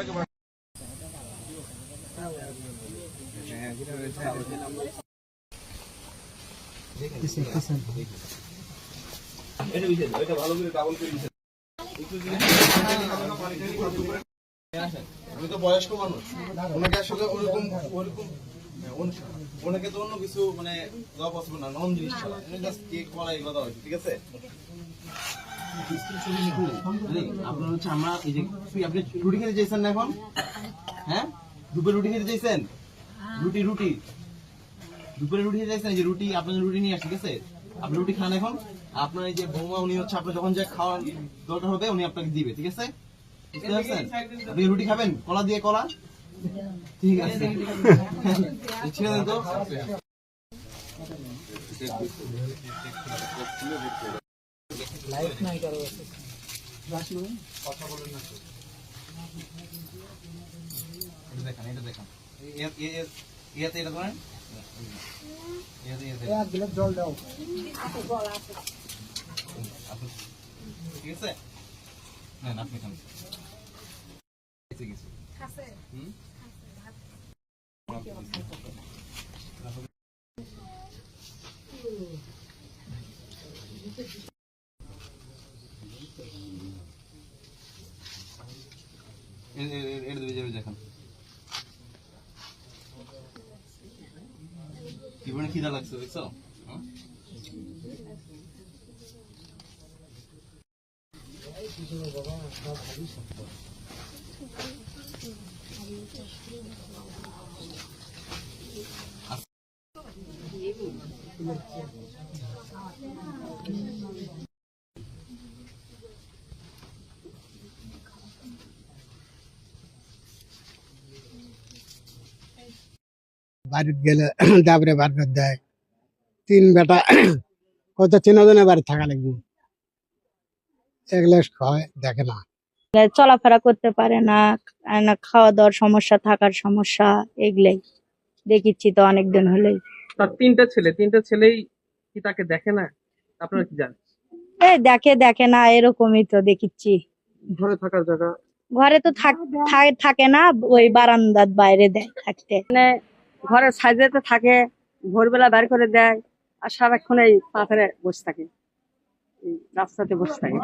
আমি তো বয়স্ক মানুষ, ওনাকে আসলে ওরকম ওনাকে তো অন্য কিছু মানে দেওয়া পসিবল না, নন জিনিস ছাড়া জাস্ট কেক কলা এগুলো দেওয়া হয়েছে, ঠিক আছে? আপনার হচ্ছে আমরা এই যে আপনি রুটি খেতে চাইছেন না এখন? হ্যাঁ, দুপুরে রুটি খেতে চাইছেন? রুটি দুপুরে রুটি খেতে চাইছেন? যে রুটি আপনার রুটি নিয়ে আসে, ঠিক আছে? আপনি রুটি খান এখন। আপনার এই যে বৌমা উনি হচ্ছে আপনার যখন যে খাওয়ার দরকার হবে উনি আপনাকে দিবে, ঠিক আছে? বুঝতে পারছেন? আপনি রুটি খাবেন কলা দিয়ে? কলা ঠিক আছে, ছেড়ে দেন তো। কথা বলেন না তো, এটা দেখান, এটা দেখান, ইয়াতে এটা ধরেন, জল দাও, ঠিক আছে? নেন আপনি খান। দেখান জীবনে খিদা লাগছে, দেখছো? বাড়িতে গেলে ডাবরে বার করে দেয়, তিন বেটা কত 3 জনের বাড়ি থাকা লাগবে, এগুলো খাওয়ায় দেখে না, চলাফেরা করতে পারে না, খাওয়া দাওয়ার সমস্যা, থাকার সমস্যা, এগুলাই দেখিচ্ছি তো অনেকদিন হলেই। তার তিনটা ছেলেই কি তাকে দেখে না? আপনারা কি জানেন? দেখে না, এরকমই তো দেখিচ্ছি। ঘরে থাকার জায়গা, ঘরে তো থাকে না, ওই বারান্দার বাইরে দেয় থাকতে, মানে ঘরে সাইজেতে থাকে, ভোরবেলা বের করে দেয়, আর সারাক্ষণ এই পাথরে বসে থাকে, রাস্তাতে বসে থাকে।